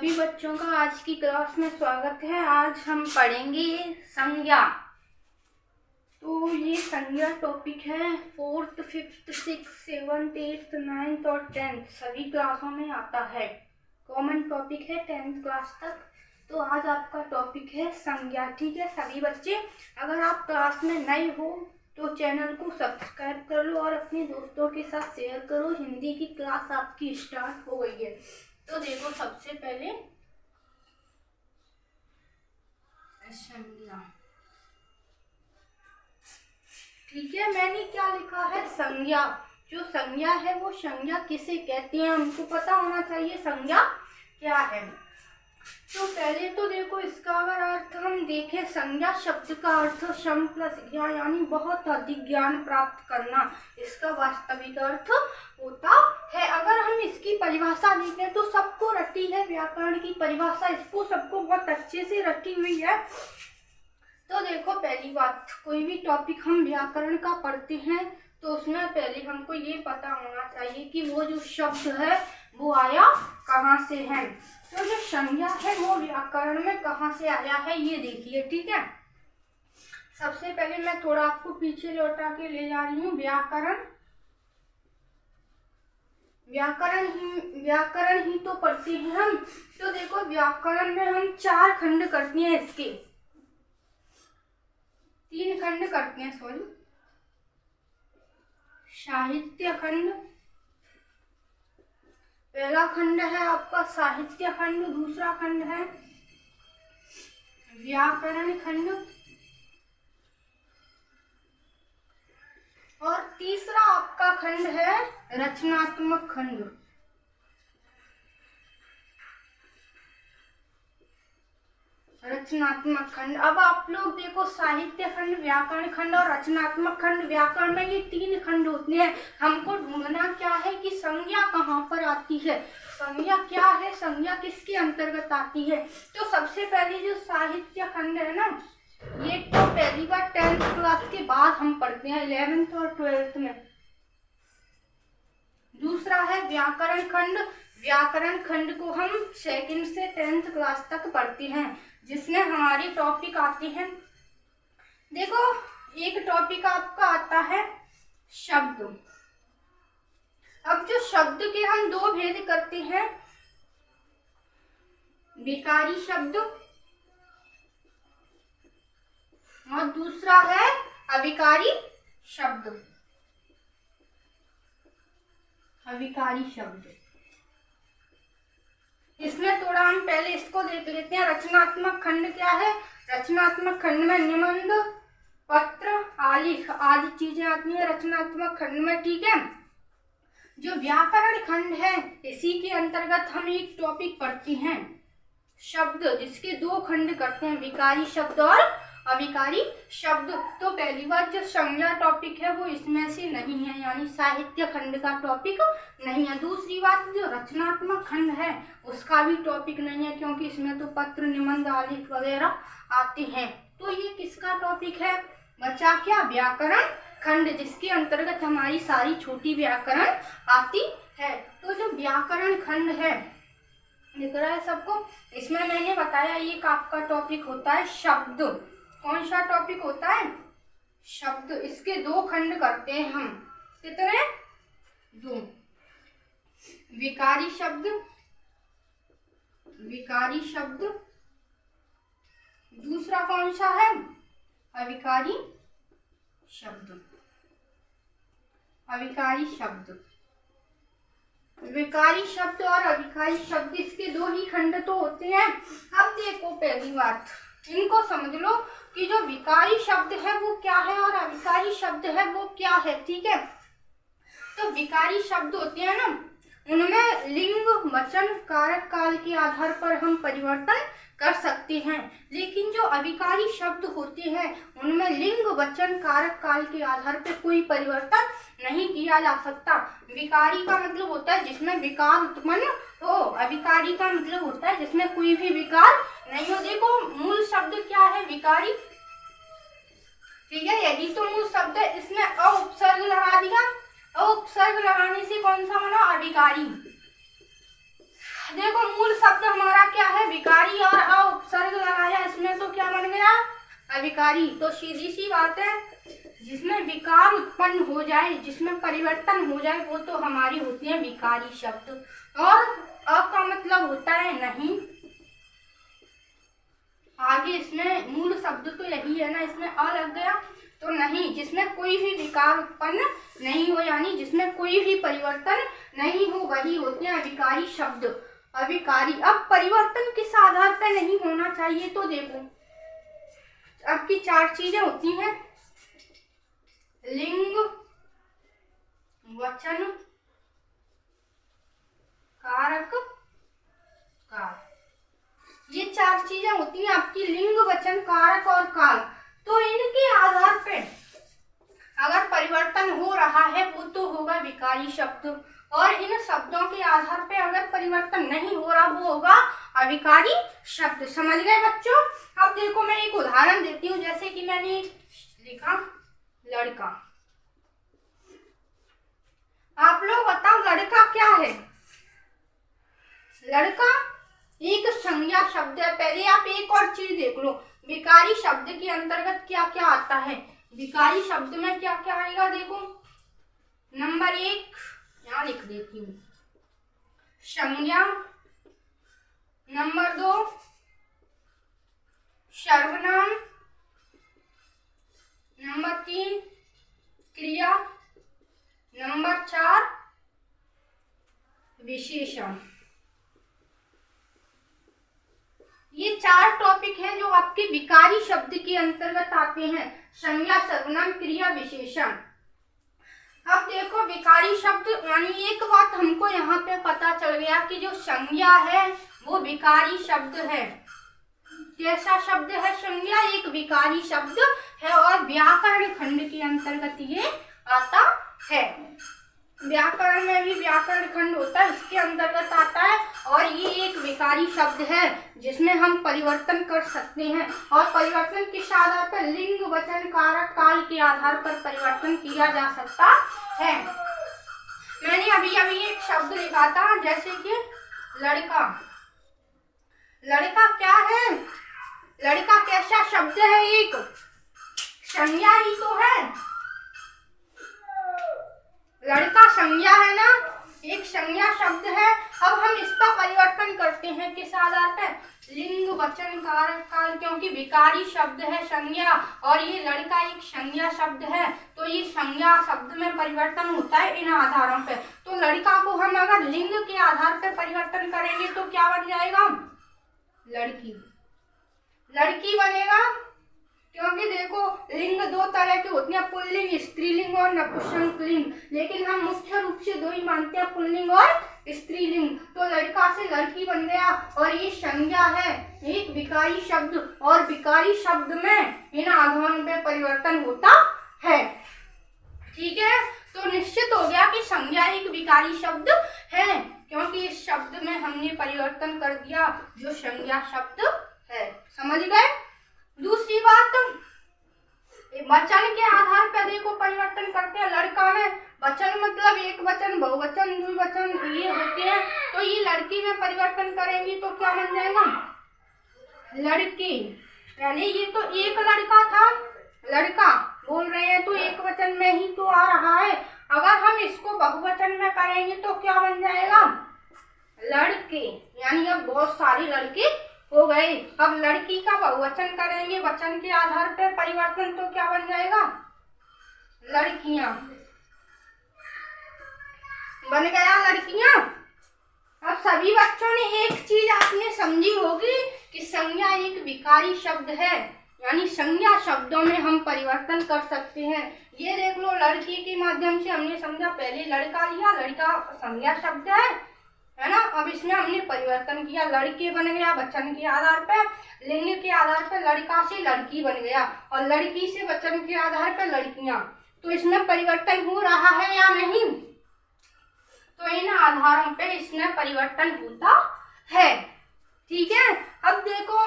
सभी बच्चों का आज की क्लास में स्वागत है। आज हम पढ़ेंगे संज्ञा। तो ये संज्ञा टॉपिक है 4th, 5th, 6th, 7th, 8th, 9th और 10th सभी क्लासों में आता है। कॉमन टॉपिक है 10th क्लास तक। तो आज आपका टॉपिक है संज्ञा। ठीक है सभी बच्चे, अगर आप क्लास में नए हो तो चैनल को सब्सक्राइब कर लो और अपने दोस्तों के साथ शेयर करो। हिंदी की क्लास आपकी स्टार्ट हो गई है। तो देखो सबसे पहले संज्ञा। ठीक है, मैंने क्या लिखा है संज्ञा। जो संज्ञा है वो संज्ञा किसे कहते हैं हमको पता होना चाहिए संज्ञा क्या है। तो पहले तो देखो इसका अगर अर्थ हम देखें, संज्ञा शब्द का अर्थ सम प्लस ज्ञान यानी बहुत अधिक ज्ञान प्राप्त करना, इसका वास्तविक अर्थ होता है। अगर हम इसकी परिभाषा देखें तो सबको रटी है व्याकरण की परिभाषा, इसको सबको बहुत अच्छे से रटी हुई है। तो देखो पहली बात, कोई भी टॉपिक हम व्याकरण का पढ़ते हैं तो उसमें पहले हमको ये पता होना चाहिए कि वो जो शब्द है वो आया कहाँ से है। तो जो संज्ञा है वो व्याकरण में कहाँ से आया है ये देखिए। ठीक है, सबसे पहले मैं थोड़ा आपको पीछे लौटा के ले जा रही हूँ। व्याकरण ही तो पढ़ते हैं हम। तो देखो व्याकरण में हम 4 खंड करते हैं, इसके 3 खंड करते हैं, सॉरी। साहित्य खंड, पहला खंड है आपका साहित्य खंड, दूसरा खंड है व्याकरण खंड और तीसरा आपका खंड है रचनात्मक खंड। रचनात्मक खंड, अब आप लोग देखो साहित्य खंड, व्याकरण खंड और रचनात्मक खंड। व्याकरण में ये 3 खंड होते हैं। हमको ढूंढना क्या है कि संज्ञा कहाँ पर आती है, संज्ञा क्या है, संज्ञा किसके अंतर्गत आती है। तो सबसे पहले जो साहित्य खंड है ना, ये तो पहली बार 10th क्लास के बाद हम पढ़ते हैं, 11th और 12th में। दूसरा है व्याकरण खंड। व्याकरण खंड को हम 2nd से 10th क्लास तक पढ़ते हैं, जिसमें हमारी टॉपिक आती है। देखो एक टॉपिक आपका आता है शब्द। अब जो शब्द के हम 2 भेद करते हैं, विकारी शब्द और दूसरा है अविकारी शब्द। अविकारी शब्द, इसमें थोड़ा हम पहले इसको देख लेते हैं। रचनात्मक खंड क्या है। रचनात्मक खंड में निबंध, पत्र, आलेख आदि चीजें आती हैं रचनात्मक खंड में। ठीक है, जो व्याकरण खंड है इसी के अंतर्गत हम एक टॉपिक पढ़ते हैं शब्द, जिसके 2 खंड करते हैं, विकारी शब्द और अविकारी शब्द। तो पहली बात जो संज्ञा टॉपिक है वो इसमें से नहीं है, यानी साहित्य खंड का टॉपिक नहीं है। दूसरी बात जो रचनात्मक खंड है उसका भी टॉपिक नहीं है, क्योंकि इसमें तो पत्र, निबंध, आलेख वगैरह आते हैं। तो ये किसका टॉपिक है बचा क्या, व्याकरण खंड, जिसके अंतर्गत हमारी सारी छोटी व्याकरण आती है। तो जो व्याकरण खंड है, दिख रहा है सबको, इसमें मैंने बताया एक आपका टॉपिक होता है शब्द। कौन सा टॉपिक होता है, शब्द। इसके 2 खंड करते हैं हम, कितने, 2। विकारी शब्द, विकारी शब्द, दूसरा कौन सा है, अविकारी शब्द। अविकारी शब्द, विकारी शब्द और अविकारी शब्द, इसके 2 ही खंड तो होते हैं। अब देखो पहली बात इनको समझ लो कि जो विकारी शब्द है वो क्या है और अविकारी शब्द है वो क्या है। ठीक है, तो विकारी शब्द होते हैं ना, उनमें लिंग, वचन, कारक काल के आधार पर हम परिवर्तन कर सकते हैं। लेकिन जो अविकारी शब्द होते हैं उनमें लिंग, वचन, कारक काल के आधार पर कोई परिवर्तन नहीं किया जा सकता। विकारी का मतलब होता है जिसमें विकार उत्पन्न हो, अविकारी का मतलब होता है जिसमें कोई भी विकार नहीं हो। देखो मूल शब्द क्या है, विकारी। ठीक है, यही तो मूल शब्द है। इसमें अ उपसर्ग लगा दिया, अ उपसर्ग लगाने से कौन सा बना, अविकारी। देखो मूल शब्द हमारा क्या है, विकारी, और अ उपसर्ग लगाया, इसमें तो क्या बन गया, अविकारी। तो सीधी सी बात है, जिसमें विकार उत्पन्न हो जाए, जिसमें परिवर्तन हो जाए, वो तो हमारी होती है विकारी शब्द। और अ का मतलब होता है नहीं, आगे इसमें मूल शब्द तो यही है ना, इसमें अ लग गया तो नहीं, जिसमें कोई भी विकार उत्पन्न नहीं हो, यानी जिसमें कोई भी परिवर्तन नहीं हो, वही होते हैं अविकारी शब्द, अविकारी। अब परिवर्तन किस आधार पर नहीं होना चाहिए, तो देखो अब की 4 चीजें होती हैं, लिंग, वचन, कारक, काल। ये 4 चीजें होती हैं आपकी, लिंग, वचन, कारक और काल। तो इनके आधार पे अगर परिवर्तन हो रहा है, वो तो होगा विकारी शब्द, और इन शब्दों के आधार पे अगर परिवर्तन नहीं हो रहा, वो होगा अविकारी शब्द। समझ गए बच्चों? अब देखो मैं एक उदाहरण देती हूँ, जैसे कि मैंने लिखा लड़का। आप लोग बताओ लड़का क्या है? लड़का एक संज्ञा शब्द है। पहले आप एक और चीज देख लो, विकारी शब्द के अंतर्गत क्या क्या आता है। विकारी शब्द में क्या क्या आएगा, देखो नंबर 1 यहाँ लिख देती हूँ, संज्ञा। नंबर 2 सर्वनाम। नंबर 3 क्रिया। नंबर 4 विशेषण। ये 4 टॉपिक हैं जो आपके विकारी शब्द के अंतर्गत आते हैं, संज्ञा, सर्वनाम, क्रिया, विशेषण। अब देखो विकारी शब्द, यानी एक बात हमको यहाँ पे पता चल गया कि जो संज्ञा है वो विकारी शब्द है। कैसा शब्द है संज्ञा? एक विकारी शब्द है, और व्याकरण खंड के अंतर्गत ये आता है। व्याकरण में भी व्याकरण खंड होता है, उसके अंतर्गत आता है, और ये एक विकारी शब्द है जिसमें हम परिवर्तन कर सकते हैं। और परिवर्तन किस आधार पर? लिंग, वचन, कारक, काल के आधार पर परिवर्तन किया जा सकता है। मैंने अभी अभी एक शब्द लिखा था, जैसे कि लड़का। लड़का क्या है? लड़का कैसा शब्द है? एक संज्ञा ही तो है। लड़का संज्ञा है ना, एक संज्ञा शब्द है। अब हम इसका परिवर्तन करते हैं किस आधार पर? लिंग, वचन, कारक, काल, क्योंकि विकारी शब्द है संज्ञा, और ये लड़का एक संज्ञा शब्द है, तो ये संज्ञा शब्द में परिवर्तन होता है इन आधारों पे। तो लड़का को हम अगर लिंग के आधार पर परिवर्तन करेंगे तो क्या बन जाएगा? लड़की। लड़की बनेगा, क्योंकि देखो लिंग 2 तरह के होते हैं, पुल्लिंग, स्त्रीलिंग और नपुंसकलिंग, लेकिन हम मुख्य रूप से 2 ही मानते हैं, पुल्लिंग और स्त्रीलिंग। तो लड़का से लड़की बन गया, और ये संज्ञा है, एक विकारी शब्द, और विकारी शब्द में इन आधारों पे परिवर्तन होता है। ठीक है, तो निश्चित हो गया कि संज्ञा एक विकारी शब्द है, क्योंकि इस शब्द में हमने परिवर्तन कर दिया जो संज्ञा शब्द है। समझ गए? दूसरी बात, वचन के आधार पर देखो परिवर्तन करते हैं। लड़का में वचन मतलब एक वचन, बहुवचन, द्विवचन ये होते हैं, तो ये लड़की में परिवर्तन करेंगे तो क्या बन जाएगा? लड़की। यानी ये तो एक लड़का था, लड़का बोल रहे हैं तो एक वचन में ही तो आ रहा है। अगर हम इसको बहुवचन में करेंगे तो क्या बन जाएगा? लड़के। यानी अब बहुत सारे लड़के हो गए। अब लड़की का बहुवचन करेंगे वचन के आधार पर परिवर्तन, तो क्या बन जाएगा? लड़कियां। बन गया लड़कियां। अब सभी बच्चों ने एक चीज आपने समझी होगी कि संज्ञा एक विकारी शब्द है, यानी संज्ञा शब्दों में हम परिवर्तन कर सकते हैं। ये देख लो, लड़की के माध्यम से हमने समझा, पहले लड़का लिया, लड़का संज्ञा शब्द है ना। अब इसमें हमने परिवर्तन किया, लड़के बन गया वचन के आधार पर, लिंग के आधार पर लड़का से लड़की बन गया, और लड़की से वचन के आधार पर लड़कियां। तो इसमें परिवर्तन हो रहा है या नहीं? तो इन आधारों पे इसमें परिवर्तन होता है। ठीक है, अब देखो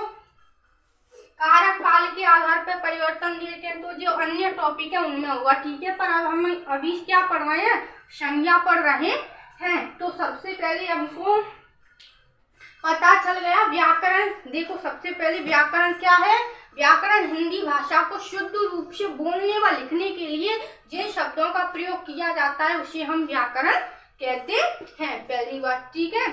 कारक काल के आधार पर परिवर्तन देते हैं, तो जो अन्य टॉपिक है उनमें होगा। ठीक है, पर अब हम अभी क्या पढ़ रहे हैं? संज्ञा पढ़ रहे हैं। तो सबसे पहले हमको पता चल गया। व्याकरण देखो, सबसे पहले व्याकरण क्या है? व्याकरण हिंदी भाषा को शुद्ध रूप से बोलने व लिखने के लिए जिन शब्दों का प्रयोग किया जाता है उसे हम व्याकरण कहते हैं। पहली बात, ठीक है।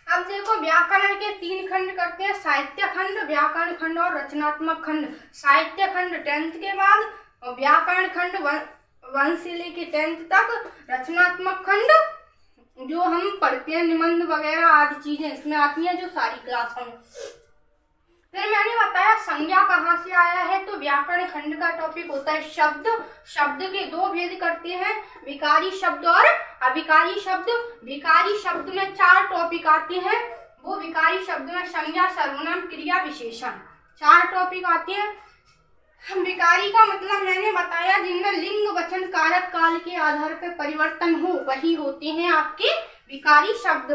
अब देखो, व्याकरण के 3 खंड करते हैं, साहित्य खंड, व्याकरण खंड और रचनात्मक खंड। साहित्य खंड 10th के बाद और व्याकरण खंड 1 से लेके 10th तक। रचनात्मक खंड जो हम पढ़ते हैं, निबंध वगैरह आदि चीजें इसमें आती हैं, जो सारी क्लास में। फिर मैंने बताया संज्ञा कहाँ से आया है, तो व्याकरण खंड का टॉपिक होता है शब्द। शब्द के 2 भेद करते हैं, विकारी शब्द और अविकारी शब्द। विकारी शब्द में 4 टॉपिक आते हैं, वो विकारी शब्द में संज्ञा, सर्वनाम, क्रिया, विशेषण, 4 टॉपिक आते हैं। विकारी का मतलब मैंने बताया जिनमें लिंग, वचन, कारक, काल के आधार पर परिवर्तन हो, वही होते हैं आपके विकारी शब्द।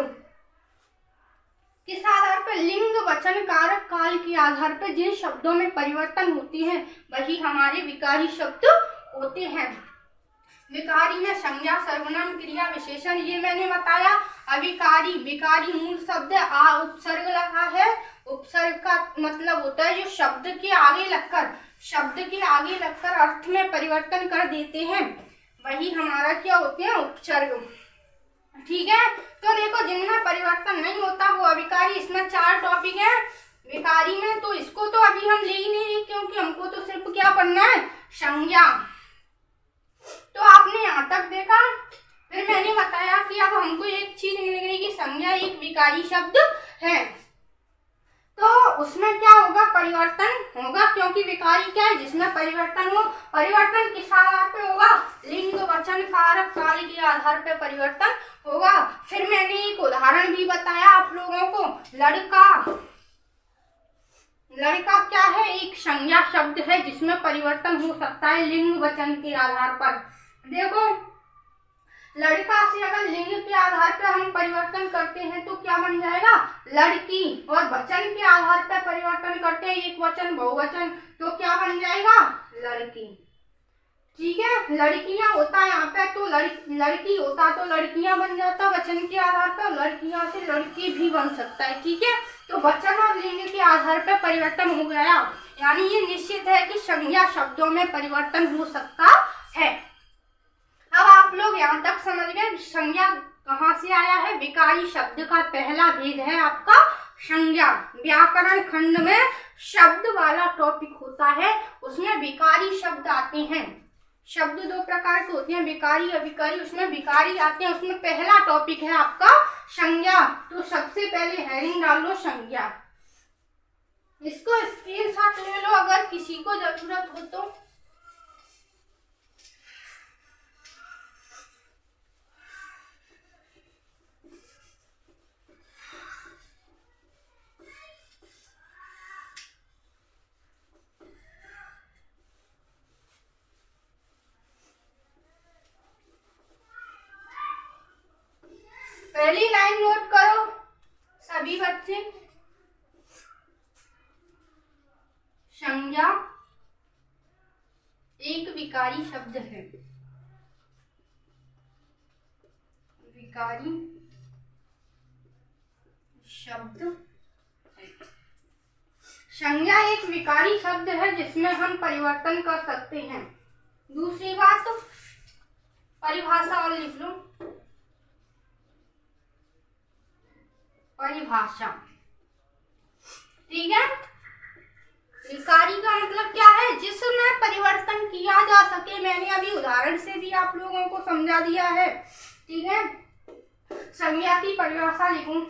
किस आधार पर? लिंग, वचन, कारक, काल के आधार पर जिन शब्दों में परिवर्तन होते हैं वही हमारे विकारी शब्द होते हैं। विकारी में संज्ञा, सर्वनाम, क्रिया, विशेषण, ये मैंने बताया। अविकारी, विकारी मूल शब्द आ उपसर्ग लगा है। उपसर्ग का मतलब होता है जो शब्द के आगे लगकर अर्थ में परिवर्तन कर देते हैं, वही हमारा क्या होते हैं? उपसर्ग, ठीक है। तो देखो, जिनमें परिवर्तन नहीं होता वो अविकारी। इसमें 4 टॉपिक है विकारी में, तो इसको तो अभी हम ले ही नहीं, क्योंकि हमको तो सिर्फ क्या पढ़ना है? संज्ञा। तो आपने यहाँ तक देखा। फिर मैंने बताया कि अब हमको एक चीज मिल गई कि संज्ञा एक विकारी शब्द है, तो उसमें क्या होगा? परिवर्तन होगा, क्योंकि विकारी क्या है? जिसमें परिवर्तन हो। परिवर्तन किस आधार पे होगा? लिंग, वचन, कारक, काल के आधार पे परिवर्तन होगा। फिर मैंने एक उदाहरण भी बताया आप लोगों को, लड़का। लड़का क्या है? एक संज्ञा शब्द है जिसमें परिवर्तन हो सकता है लिंग, वचन के आधार पर। देखो, लड़का से अगर लिंग के आधार पर हम परिवर्तन करते हैं तो क्या बन जाएगा? लड़की। और वचन के आधार पर परिवर्तन करते हैं, एक वचन, बहुवचन, तो क्या बन जाएगा? लड़की, ठीक है। लड़कियां होता है यहाँ पे, तो लड़की होता तो लड़कियां बन जाता वचन के आधार पर, लड़कियां से लड़की भी बन सकता है, ठीक है। तो वचन और लिंग के आधार पर परिवर्तन हो गया, यानी ये निश्चित है कि संज्ञा शब्दों में परिवर्तन हो सकता है। अब आप लोग यहाँ तक समझ गए संज्ञा कहाँ से आया है? विकारी शब्द का पहला भेद है आपका संज्ञा। व्याकरण खंड में शब्द वाला टॉपिक होता है, उसमें विकारी शब्द आते हैं। शब्द 2 प्रकार के होते हैं, विकारी, अविकारी। उसमें विकारी आते हैं, उसमें पहला टॉपिक है आपका संज्ञा। तो सबसे पहले हेडिंग डाल लो संज्ञा। इसको स्क्रीनशॉट ले लो अगर किसी को जरूरत हो तो। पहली लाइन नोट करो सभी बच्चे। संज्ञा एक विकारी शब्द है। विकारी शब्द, संज्ञा एक विकारी शब्द है जिसमें हम परिवर्तन कर सकते हैं। दूसरी बात, परिभाषा और लिख लो। परिभाषा, ठीक है। विकारी का मतलब क्या है? जिसमें परिवर्तन किया जा सके। मैंने अभी उदाहरण से भी आप लोगों को समझा दिया है, ठीक है। संज्ञा की परिभाषा लिखूं,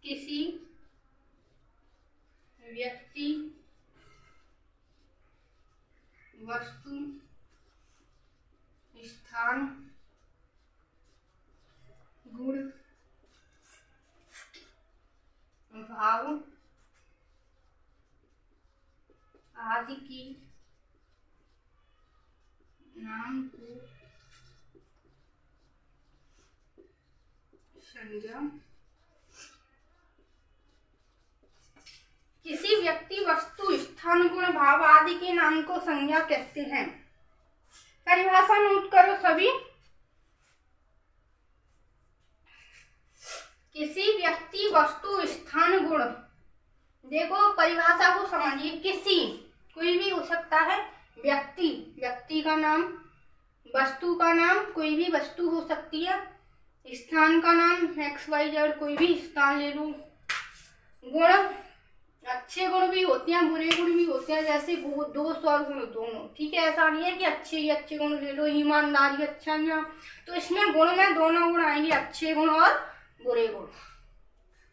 किसी व्यक्ति, वस्तु, स्थान, गुण, भाव आदि की नाम को संज्ञा। किसी व्यक्ति, वस्तु, स्थान, गुण, भाव आदि के नाम को संज्ञा कहते हैं। परिभाषा नोट करो सभी। किसी व्यक्ति, वस्तु, स्थान, गुण। देखो परिभाषा को समझिए। किसी कोई भी हो सकता है, व्यक्ति व्यक्ति का नाम, वस्तु का नाम कोई भी वस्तु हो सकती है, स्थान का नाम XYZ कोई भी स्थान ले लो, गुण अच्छे गुण भी होते हैं, बुरे गुण भी होते हैं, जैसे दोष और गुण दोनों। ठीक है, ऐसा नहीं है कि अच्छे ही अच्छे गुण ले लो, ईमानदारी अच्छा नहीं। तो इसमें गुण में दोनों गुण आएंगे, अच्छे गुण और बुरे गुण।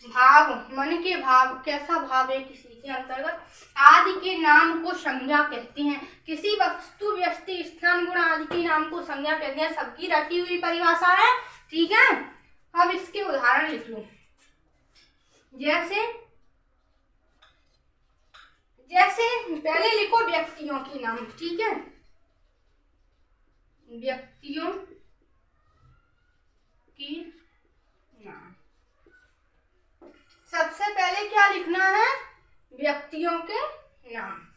भाव, मन के भाव, कैसा भाव है किसी के अंतर्गत। आदि के नाम को संज्ञा कहते हैं। किसी वस्तु, व्यक्ति, स्थान, गुण आदि के नाम को संज्ञा कहते हैं। सबकी रटी हुई परिभाषा है। ठीक है, अब इसके उदाहरण लिख लो। जैसे पहले लिखो व्यक्तियों के नाम। ठीक है, व्यक्तियों के नाम। सबसे पहले क्या लिखना है? व्यक्तियों के नाम।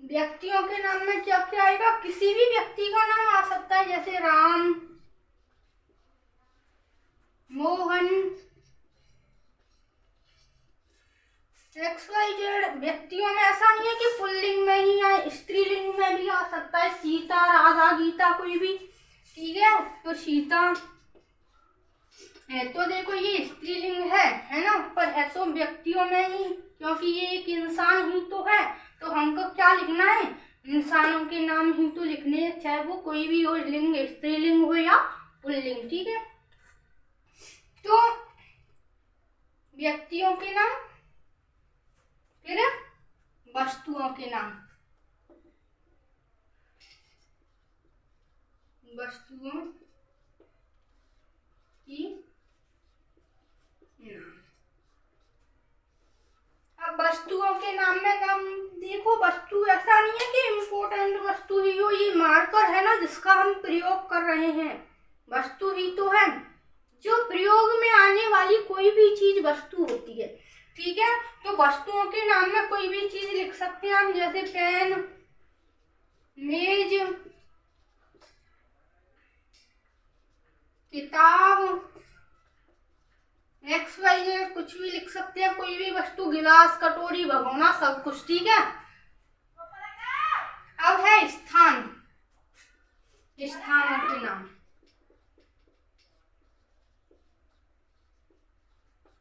व्यक्तियों के नाम में क्या क्या आएगा? किसी भी व्यक्ति का नाम आ सकता है, जैसे राम, मोहन, XYZ। व्यक्तियों में ऐसा नहीं है कि पुल्लिंग में ही आए, स्त्रीलिंग में भी आ सकता है। सीता, राधा, गीता कोई भी। ठीक है, तो सीता है तो देखो ये स्त्रीलिंग है ना, पर है तो व्यक्तियों में ही, क्योंकि ये एक इंसान ही तो है। तो हमको क्या लिखना है? इंसानों के नाम ही तो लिखने हैं, चाहे वो कोई भी हो, लिंग स्त्रीलिंग हो या पुल्लिंग। ठीक है, तो व्यक्तियों के नाम, फिर वस्तुओं के नाम। वस्तुओं की नाम। अब वस्तुओं के नाम में नाम देखो, वस्तु ऐसा नहीं है कि इम्पोर्टेंट वस्तु ही हो, ये मार्कर है ना जिसका हम प्रयोग कर रहे हैं, वस्तु ही तो है। जो प्रयोग में आने वाली कोई भी चीज वस्तु होती है। ठीक है, तो वस्तुओं के नाम में कोई भी चीज लिख सकते हैं हम, जैसे पेन, मेज, किताब, XYZ कुछ भी लिख सकते हैं, कोई भी वस्तु, गिलास, कटोरी, भगोना, सब कुछ। ठीक है, अब है स्थान, स्थानों के नाम।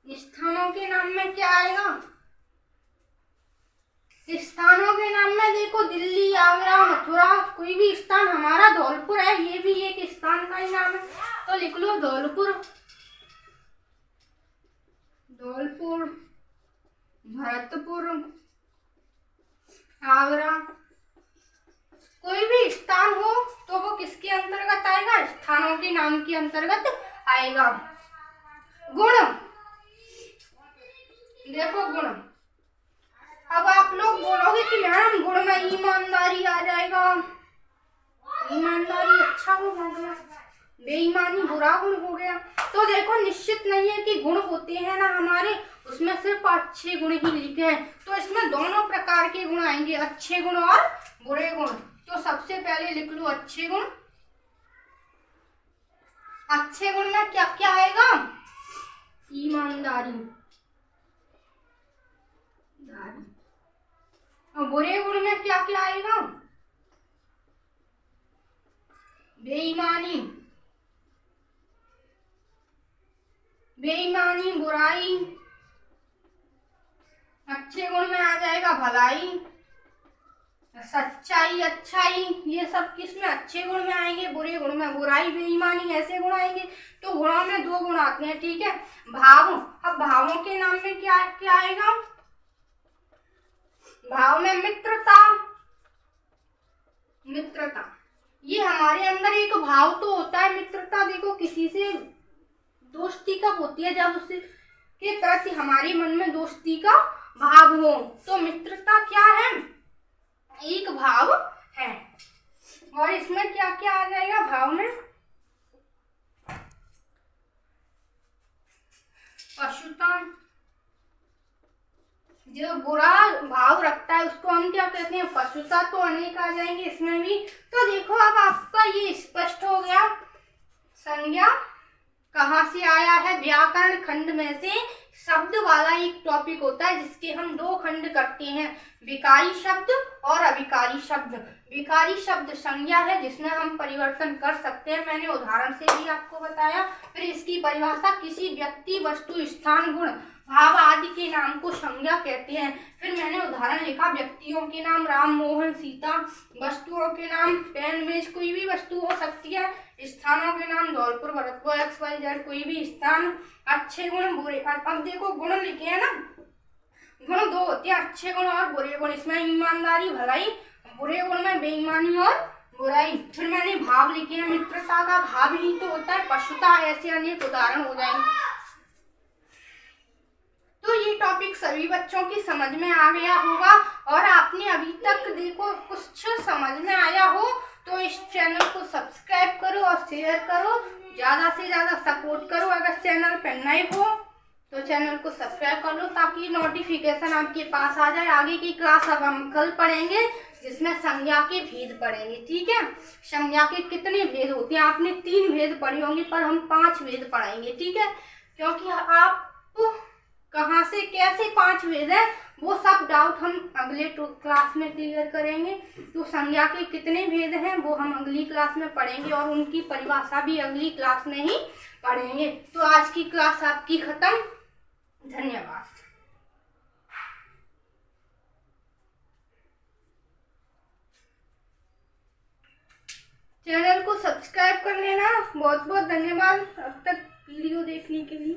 स्थानों के नाम में क्या आएगा? स्थानों के नाम में देखो दिल्ली, आगरा, मथुरा, कोई भी स्थान। हमारा धौलपुर है, ये भी एक स्थान का ही नाम है, तो लिख लो धौलपुर, धौलपुर, भरतपुर, आगरा। कोई भी स्थान हो तो वो किसके अंतर्गत आएगा? स्थानों के नाम के अंतर्गत आएगा। गुण, देखो गुण। अब आप लोग बोलोगे कि मैम गुण में ईमानदारी आ जाएगा। ईमानदारी अच्छा गुण हो गया, बेईमानी बुरा गुण हो गया। तो देखो निश्चित नहीं है कि गुण होते हैं ना हमारे, उसमें सिर्फ अच्छे गुण ही लिखे हैं। तो इसमें दोनों प्रकार के गुण आएंगे, अच्छे गुण और बुरे गुण। तो सबसे पहले लिख लो अच्छे गुण। अच्छे गुण में क्या क्या आएगा? ईमानदारी। और बुरे गुण में क्या क्या आएगा? बेईमानी, बेईमानी, बुराई। अच्छे गुण में आ जाएगा भलाई, सच्चाई, अच्छाई। ये सब किस में? अच्छे गुण में आएंगे। बुरे गुण में बुराई, बेईमानी, ऐसे गुण आएंगे। तो गुणों में दो गुण आते हैं। ठीक है, भाव। अब भावों के नाम में क्या क्या आएगा? भाव में मित्रता, मित्रता। ये हमारे अंदर एक भाव तो होता है मित्रता। देखो किसी से दोस्ती कब होती है? जब उसके प्रति हमारे मन में दोस्ती का भाव हो। तो मित्रता क्या है? एक भाव है। और इसमें क्या क्या आ जाएगा भाव में? पशुता, जो बुरा भाव रखता है उसको हम क्या कहते हैं, पशुता। तो अनेक आ जाएंगे इसमें भी। तो देखो अब आपका ये स्पष्ट हो गया। संज्ञा कहाँ से आया है, व्याकरण खंड में से शब्द वाला एक टॉपिक होता है जिसके हम दो खंड करते हैं, विकारी शब्द और अविकारी शब्द। विकारी शब्द संज्ञा है जिसमें हम परिवर्तन कर सकते हैं, मैंने उदाहरण से भी आपको बताया। फिर इसकी परिभाषा, किसी व्यक्ति, वस्तु, स्थान, गुण, भाव आदि के नाम को संज्ञा कहते हैं। फिर मैंने उदाहरण लिखा, व्यक्तियों के नाम राम, मोहन, सीता, वस्तुओं के नाम पेन, मेज, कोई भी वस्तु हो सकती है, स्थानों के नाम धौलपुर, भरतपुर, XYZ, कोई भी स्थान। अच्छे गुण, बुरे। अब देखो गुण लिखे हैं ना, गुण दो होते हैं, अच्छे गुण और बुरे गुण। इसमें ईमानदारी, भलाई, बुरे गुण में बेईमानी और बुराई। फिर मैंने भाव लिखे हैं, मित्रता का भाव ही तो होता है पशुता। ऐसे अनेक उदाहरण हो जाएंगे। तो ये टॉपिक सभी बच्चों की समझ में आ गया होगा, और आपने अभी तक देखो कुछ समझ में आया हो तो इस चैनल को सब्सक्राइब करो और शेयर करो, ज़्यादा से ज़्यादा सपोर्ट करो। अगर चैनल पर नए हो तो चैनल को सब्सक्राइब कर लो ताकि नोटिफिकेशन आपके पास आ जाए। आगे की क्लास अब हम कल पढ़ेंगे जिसमें संज्ञा के भेद पढ़ेंगे, ठीक है। संज्ञा के कितने भेद होते हैं, आपने 3 भेद पढ़े होंगे पर हम 5 भेद पढ़ाएंगे, ठीक है। क्योंकि आप कहाँ से कैसे 5 भेद है वो सब डाउट हम अगले क्लास में क्लियर करेंगे। तो संज्ञा के कितने भेद हैं वो हम अगली क्लास में पढ़ेंगे और उनकी परिभाषा भी अगली क्लास में ही पढ़ेंगे। तो आज की क्लास आपकी खत्म। धन्यवाद। चैनल को सब्सक्राइब कर लेना। बहुत बहुत धन्यवाद अब तक वीडियो देखने के लिए।